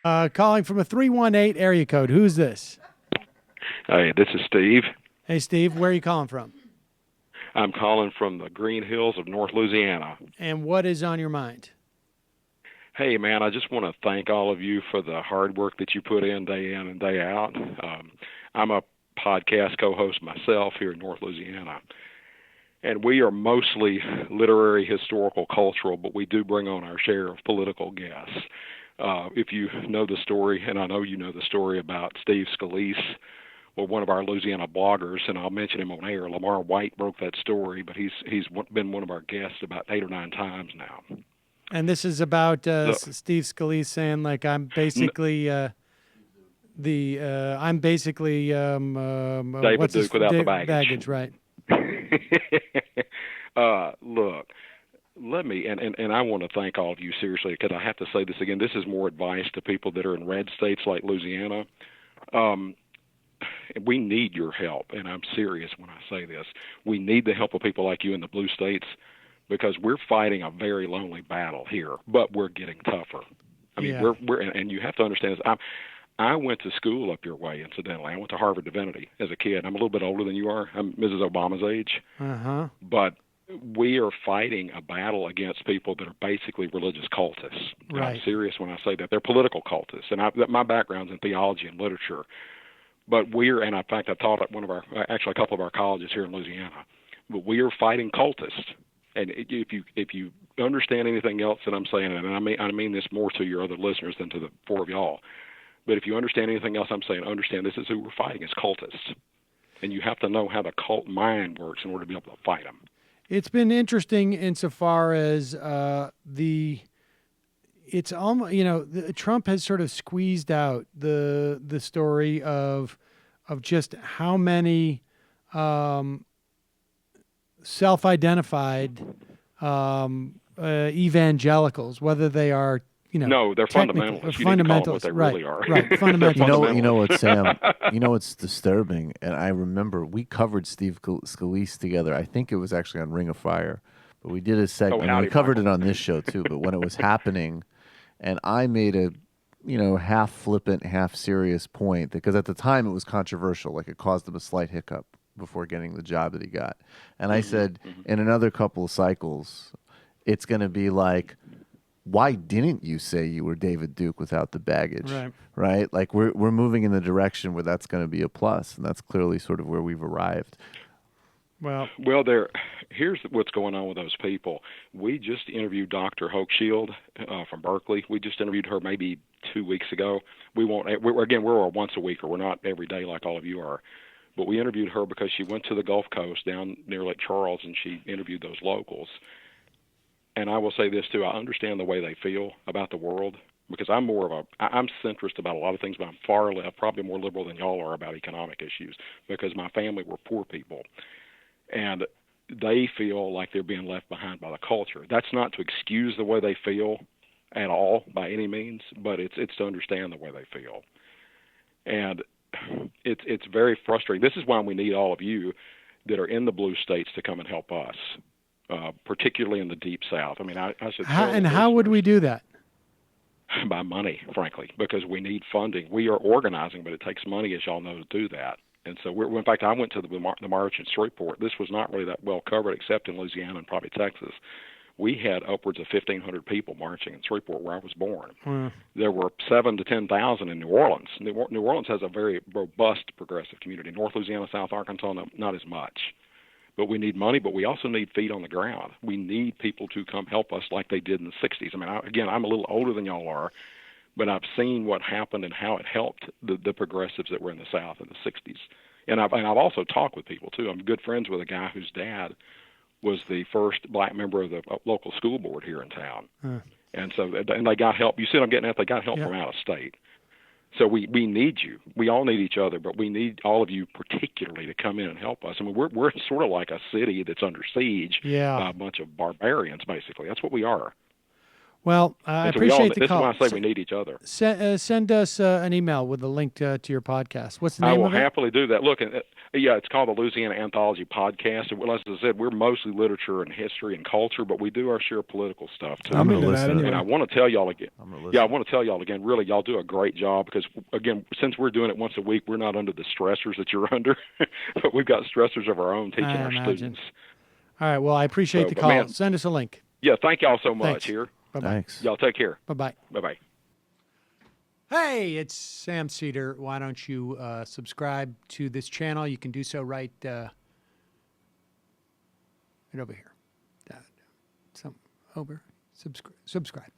Calling from a 318 area code. Who's this? Hey, this is Steve. Hey, Steve. Where are you calling from? I'm calling from the Green Hills of North Louisiana. And what is on your mind? Hey, man, I just want to thank all of you for the hard work that you put in and day out. I'm a podcast co-host myself here in North Louisiana, and we are mostly literary, historical, cultural, but we do bring on our share of political guests. If you know the story, and I know you know the story about Steve Scalise, well, one of our Louisiana bloggers, and I'll mention him on air. Lamar White broke that story, but he's been one of our guests about 8 or 9 times now. And this is about So, Steve Scalise saying, like, I'm basically David what's his Duke without the baggage. right? Look, let me, and I want to thank all of you seriously, because I have to say this again. This is more advice to people that are in red states like Louisiana. We need your help, and I'm serious when I say this. We need the help of people like you in the blue states, because we're fighting a very lonely battle here, but we're getting tougher. I mean, Yeah. we're and you have to understand this. I went to school up your way, incidentally. I went to Harvard Divinity as a kid. I'm a little bit older than you are. I'm Mrs. Obama's age. Uh-huh. But we are fighting a battle against people that are basically religious cultists. And Right. I'm serious when I say that. They're political cultists. And my background's in theology and literature. But and in fact, I taught at a couple of our colleges here in Louisiana. But we are fighting cultists. And if you understand anything else that I'm saying, and I mean this more to your other listeners than to the four of y'all, but if you understand anything else I'm saying, understand this is who we're fighting, is cultists. And you have to know how the cult mind works in order to be able to fight them. It's been interesting insofar as it's almost, Trump has sort of squeezed out the story of just how many self-identified evangelicals, whether they are, No, they're fundamentalists. You need to call them what they right, really are. right, fundamentalists. You know what, Sam? You know what's disturbing? And I remember we covered Steve Scalise together. I think it was actually on Ring of Fire, but we did a segment. howdy, We covered Michael. it on this show too. But when it was happening, and I made a, half flippant, half serious point, because at the time it was controversial. Like, it caused him a slight hiccup before getting the job that he got. And I said, in another couple of cycles, it's going to be like, why didn't you say you were David Duke without the baggage? Right? Like, we're moving in the direction where that's going to be a plus, and that's clearly sort of where we've arrived. Well, here's what's going on with those people. We just interviewed Dr. Hochschild from Berkeley. We just interviewed her maybe 2 weeks ago. We're a once a weeker. We're not every day like all of you are. But we interviewed her because she went to the Gulf Coast down near Lake Charles, and she interviewed those locals. And I will say this too: I understand the way they feel about the world, because I'm centrist about a lot of things, but I'm far left, probably more liberal than y'all are about economic issues, because my family were poor people, and they feel like they're being left behind by the culture. That's not to excuse the way they feel at all by any means, but it's to understand the way they feel, and it's very frustrating. This is why we need all of you that are in the blue states to come and help us. Particularly in the Deep South. I mean, I should. How would we do that? By money, frankly, because we need funding. We are organizing, but it takes money, as y'all know, to do that. And so, in fact, I went to the march in Shreveport. This was not really that well covered, except in Louisiana and probably Texas. We had upwards of 1,500 people marching in Shreveport, where I was born. There were 7,000 to 10,000 in New Orleans. New Orleans has a very robust progressive community. North Louisiana, South Arkansas, not as much. But we need money, but we also need feet on the ground. We need people to come help us like they did in the 60s. I mean, I'm a little older than y'all are, but I've seen what happened and how it helped the progressives that were in the South in the 60s. And I've also talked with people, too. I'm good friends with a guy whose dad was the first black member of the local school board here in town. And so they got help. You see what I'm getting at? They got help from out of state. So we need you. We all need each other, but we need all of you particularly to come in and help us. I mean, we're sort of like a city that's under siege by a bunch of barbarians, basically. That's what we are. Well, I And so we all, appreciate the this is call. why I say we need each other. Send us an email with a link to your podcast. What's the I name will of it? happily do that. Look, yeah, it's called the Louisiana Anthology Podcast. And as I said, we're mostly literature and history and culture, but we do our share of political stuff too. I'm into gonna that listen. anyway. And I want to tell y'all again. I'm gonna Yeah, I listen. want to tell y'all again. Really, y'all do a great job because, again, since we're doing it once a week, we're not under the stressors that you're under, but we've got stressors of our own teaching I our imagine. students. All right. Well, I appreciate So, the but call. man- Send us a link. Yeah, thank y'all so much Thanks. here. Bye-bye. Thanks. Y'all take care. Bye-bye. Bye-bye. Hey, it's Sam Seder. Why don't you subscribe to this channel? You can do so right over here. Over. Subscribe.